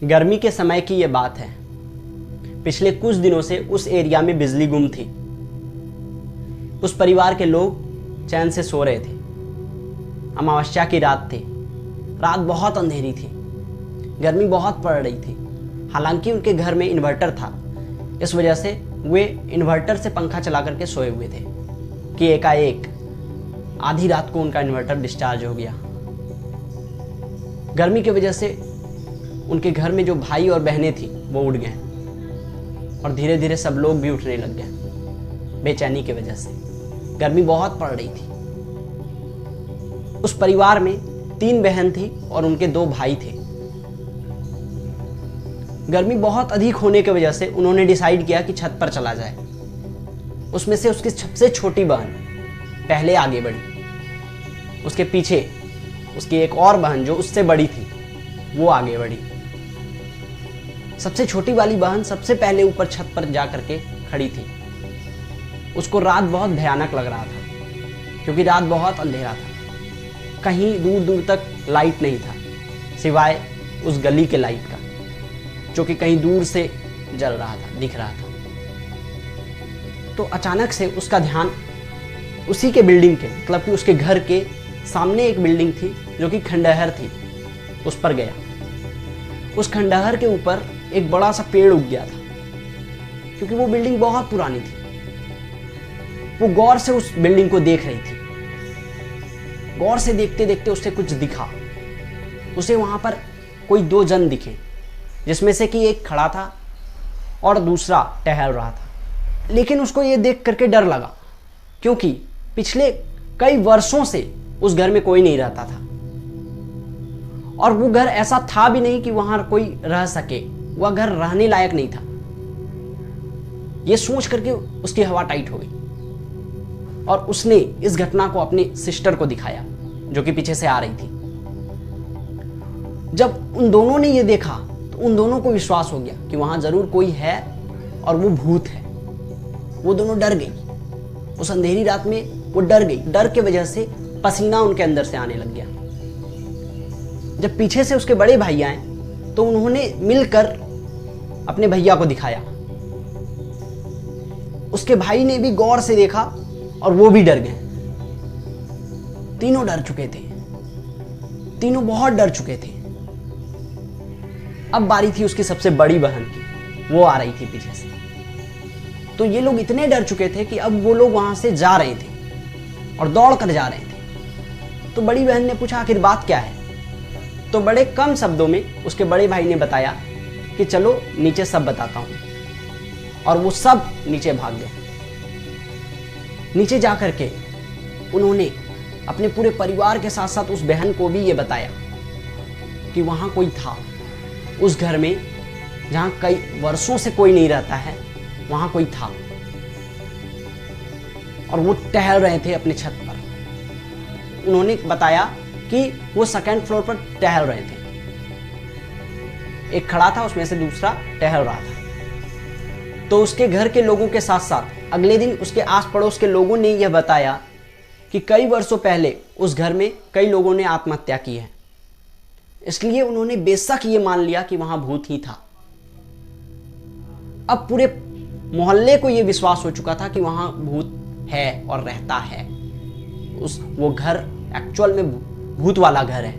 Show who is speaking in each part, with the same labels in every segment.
Speaker 1: गर्मी के समय की ये बात है। पिछले कुछ दिनों से उस एरिया में बिजली गुम थी। उस परिवार के लोग चैन से सो रहे थे। अमावस्या की रात थी। रात बहुत अंधेरी थी। गर्मी बहुत पड़ रही थी। हालांकि उनके घर में इन्वर्टर था, इस वजह से वे इन्वर्टर से पंखा चला करके सोए हुए थे कि एकाएक आधी रात को उनका इन्वर्टर डिस्चार्ज हो गया। गर्मी की वजह से उनके घर में जो भाई और बहनें थी वो उठ गए और धीरे धीरे सब लोग भी उठने लग गए बेचैनी की वजह से। गर्मी बहुत पड़ रही थी। उस परिवार में 3 बहन थी और उनके 2 भाई थे। गर्मी बहुत अधिक होने की वजह से उन्होंने डिसाइड किया कि छत पर चला जाए। उसमें से उसकी सबसे छोटी बहन पहले आगे बढ़ी। उसके पीछे उसकी एक और बहन जो उससे बड़ी थी वो आगे बढ़ी। सबसे छोटी वाली बहन सबसे पहले ऊपर छत पर जा करके खड़ी थी। उसको रात बहुत भयानक लग रहा था क्योंकि रात बहुत अंधेरा था। कहीं दूर दूर तक लाइट नहीं था सिवाय उस गली के लाइट का, जो कि कहीं दूर से जल रहा था, दिख रहा था। तो अचानक से उसका ध्यान उसी के बिल्डिंग के, मतलब कि उसके घर के सामने एक बिल्डिंग थी जो कि खंडहर थी, उस पर गया। उस खंडहर के ऊपर एक बड़ा सा पेड़ उग गया था क्योंकि वो बिल्डिंग बहुत पुरानी थी। वो गौर से उस बिल्डिंग को देख रही थी। गौर से देखते देखते उसे कुछ दिखा। उसे वहां पर कोई 2 जन दिखे, जिसमें से कि एक खड़ा था और दूसरा टहल रहा था। लेकिन उसको ये देख करके डर लगा क्योंकि पिछले कई वर्षों से उस घर में कोई नहीं रहता था और वो घर ऐसा था भी नहीं कि वहां कोई रह सके। वह घर रहने लायक नहीं था। ये सोच करके उसकी हवा टाइट हो गई और उसने इस घटना को अपनी सिस्टर को दिखाया जो कि पीछे से आ रही थी। जब उन दोनों ने ये देखा तो उन दोनों को विश्वास हो गया कि वहां जरूर कोई है और वो भूत है। वो दोनों डर गई। उस अंधेरी रात में वो डर गई। डर के वजह से पसीना उनके अंदर से आने लग गया। जब पीछे से उसके बड़े भाई आए तो उन्होंने मिलकर अपने भैया को दिखाया। उसके भाई ने भी गौर से देखा और वो भी डर गए। तीनों डर चुके थे। तीनों बहुत डर चुके थे। अब बारी थी उसकी सबसे बड़ी बहन की। वो आ रही थी पीछे से। तो ये लोग इतने डर चुके थे कि अब वो लोग वहां से जा रहे थे और दौड़ कर जा रहे थे। तो बड़ी बहन ने पूछा आखिर बात क्या है। तो बड़े कम शब्दों में उसके बड़े भाई ने बताया कि चलो नीचे सब बताता हूं। और वो सब नीचे भाग गए। नीचे जाकर के उन्होंने अपने पूरे परिवार के साथ साथ उस बहन को भी ये बताया कि वहां कोई था। उस घर में जहां कई वर्षों से कोई नहीं रहता है, वहां कोई था और वो टहल रहे थे अपने छत पर। उन्होंने बताया कि वो 2nd फ्लोर पर टहल रहे थे। एक खड़ा था, उसमें से दूसरा टहल रहा था। तो उसके घर के लोगों के साथ साथ अगले दिन उसके आस पड़ोस के लोगों ने यह बताया कि कई वर्षों पहले उस घर में कई लोगों ने आत्महत्या की है। इसलिए उन्होंने बेशक ये मान लिया कि वहां भूत ही था। अब पूरे मोहल्ले को यह विश्वास हो चुका था कि वहां भूत है और रहता है। वो घर एक्चुअल में भूत वाला घर है।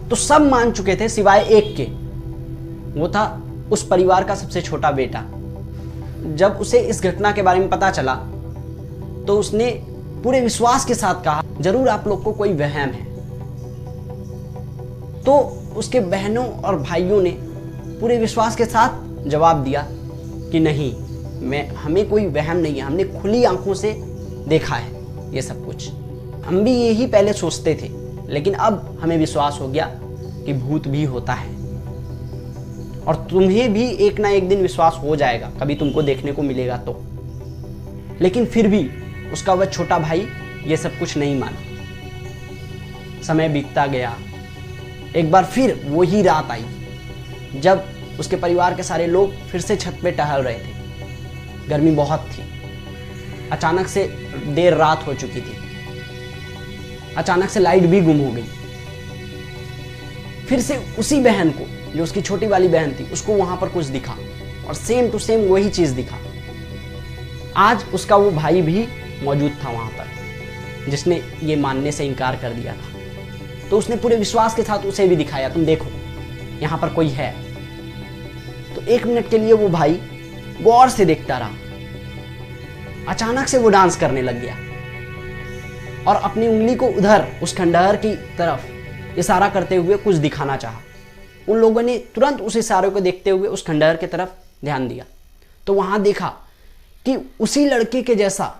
Speaker 1: तो सब मान चुके थे सिवाय एक के। वो था उस परिवार का सबसे छोटा बेटा। जब उसे इस घटना के बारे में पता चला तो उसने पूरे विश्वास के साथ कहा जरूर आप लोग को कोई वहम है। तो उसके बहनों और भाइयों ने पूरे विश्वास के साथ जवाब दिया कि नहीं, हमें कोई वहम नहीं है। हमने खुली आंखों से देखा है ये सब कुछ। हम भी यही पहले सोचते थे, लेकिन अब हमें विश्वास हो गया कि भूत भी होता है और तुम्हें भी एक ना एक दिन विश्वास हो जाएगा, कभी तुमको देखने को मिलेगा तो। लेकिन फिर भी उसका वह छोटा भाई ये सब कुछ नहीं माना। समय बीतता गया। एक बार फिर वही रात आई जब उसके परिवार के सारे लोग फिर से छत पे टहल रहे थे। गर्मी बहुत थी। अचानक से देर रात हो चुकी थी। अचानक से लाइट भी गुम हो गई। फिर से उसी बहन को, जो उसकी छोटी वाली बहन थी, उसको वहां पर कुछ दिखा और सेम टू सेम वही चीज दिखा। आज उसका वो भाई भी मौजूद था वहां पर, जिसने ये मानने से इनकार कर दिया था। तो उसने पूरे विश्वास के साथ उसे भी दिखाया, तुम देखो यहां पर कोई है। तो 1 मिनट के लिए वो भाई गौर से देखता रहा। अचानक से वो डांस करने लग गया और अपनी उंगली को उधर उस खंडहर की तरफ इशारा करते हुए कुछ दिखाना चाहा। उन लोगों ने तुरंत उस इशारे को देखते हुए उस खंडहर की तरफ ध्यान दिया, तो वहां देखा कि उसी लड़के के जैसा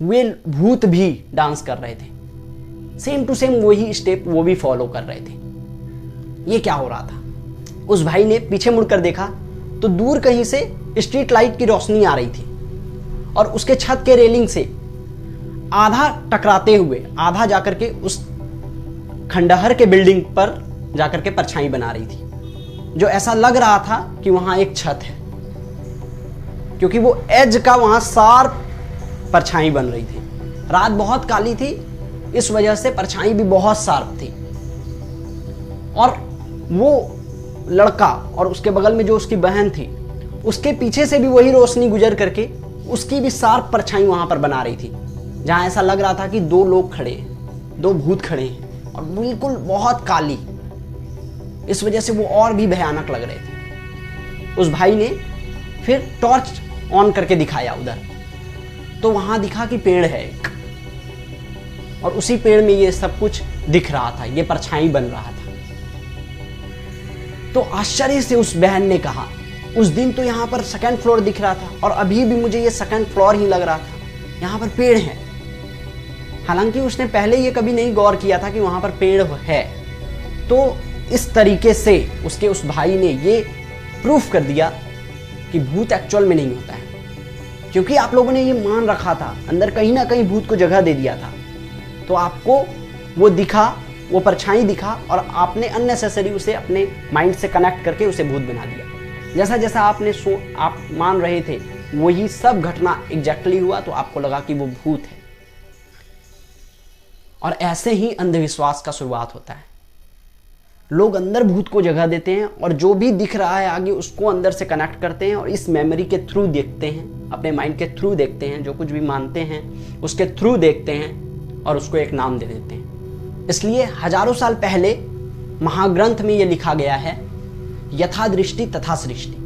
Speaker 1: वे भूत भी डांस कर रहे थे। सेम टू सेम वही स्टेप वो भी फॉलो कर रहे थे। ये क्या हो रहा था? उस भाई ने पीछे मुड़कर देखा तो दूर कहीं से स्ट्रीट लाइट की रोशनी आ रही थी और उसके छत के रेलिंग से आधा टकराते हुए आधा जाकर के उस खंडहर के बिल्डिंग पर जाकर के परछाई बना रही थी, जो ऐसा लग रहा था कि वहां एक छत है, क्योंकि वो एज का वहां शार्प परछाई बन रही थी। रात बहुत काली थी, इस वजह से परछाई भी बहुत शार्प थी। और वो लड़का और उसके बगल में जो उसकी बहन थी, उसके पीछे से भी वही रोशनी गुजर करके उसकी भी शार्प परछाई वहां पर बना रही थी, जहां ऐसा लग रहा था कि 2 लोग खड़े हैं, 2 भूत खड़े हैं और बिल्कुल बहुत काली। इस वजह से वो और भी भयानक लग रहे थे। उस भाई ने फिर टॉर्च ऑन करके दिखाया उधर, तो वहां दिखा कि पेड़ है एक, और उसी पेड़ में ये सब कुछ दिख रहा था, ये परछाई बन रहा था। तो आश्चर्य से उस बहन ने कहा, उस दिन तो यहाँ पर 2nd फ्लोर दिख रहा था और अभी भी मुझे ये 2nd फ्लोर ही लग रहा था, यहाँ पर पेड़ है। हालांकि उसने पहले ये कभी नहीं गौर किया था कि वहां पर पेड़ है। तो इस तरीके से उसके उस भाई ने ये प्रूफ कर दिया कि भूत एक्चुअल में नहीं होता है, क्योंकि आप लोगों ने ये मान रखा था, अंदर कहीं ना कहीं भूत को जगह दे दिया था। तो आपको वो दिखा, वो परछाई दिखा और आपने अननेसेसरी उसे अपने माइंड से कनेक्ट करके उसे भूत बना दिया। जैसा जैसा आप मान रहे थे वही सब घटना एग्जैक्टली हुआ, तो आपको लगा कि वो भूत है। और ऐसे ही अंधविश्वास का शुरुआत होता है। लोग अंदर भूत को जगह देते हैं और जो भी दिख रहा है आगे उसको अंदर से कनेक्ट करते हैं और इस मेमोरी के थ्रू देखते हैं, अपने माइंड के थ्रू देखते हैं, जो कुछ भी मानते हैं उसके थ्रू देखते हैं और उसको एक नाम दे देते हैं। इसलिए हजारों साल पहले महाग्रंथ में यह लिखा गया है, यथा दृष्टि तथा सृष्टि।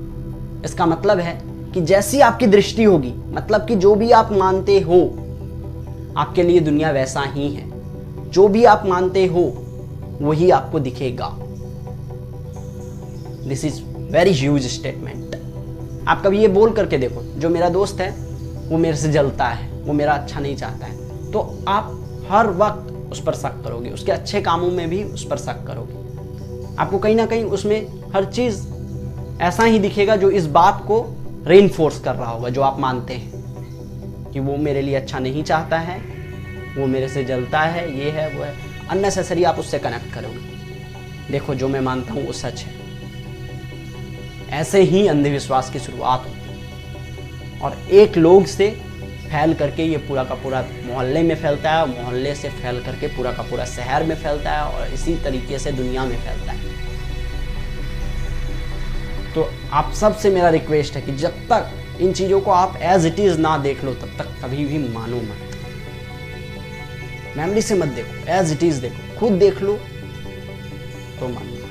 Speaker 1: इसका मतलब है कि जैसी आपकी दृष्टि होगी, मतलब कि जो भी आप मानते हो आपके लिए दुनिया वैसा ही है, जो भी आप मानते हो वही आपको दिखेगा। This is very huge statement. आप कभी ये बोल करके देखो, जो मेरा दोस्त है वो मेरे से जलता है, वो मेरा अच्छा नहीं चाहता है, तो आप हर वक्त उस पर शक करोगे, उसके अच्छे कामों में भी उस पर शक करोगे। आपको कहीं ना कहीं उसमें हर चीज ऐसा ही दिखेगा जो इस बात को रेनफोर्स कर रहा होगा, जो आप मानते हैं कि वो मेरे लिए अच्छा नहीं चाहता है, वो मेरे से जलता है, ये है वो है। अननेसेसरी आप उससे कनेक्ट करोगे। देखो जो मैं मानता हूँ वो सच है। ऐसे ही अंधविश्वास की शुरुआत होती है और एक लोग से फैल करके ये पूरा का पूरा मोहल्ले में फैलता है, मोहल्ले से फैल करके पूरा का पूरा शहर में फैलता है और इसी तरीके से दुनिया में फैलता है। तो आप सबसे मेरा रिक्वेस्ट है कि जब तक इन चीज़ों को आप एज इट इज़ ना देख लो तब तक कभी भी मानो मत। मेमोरी से मत देखो, एज इट इज़ देखो, खुद देख लो तो मानो।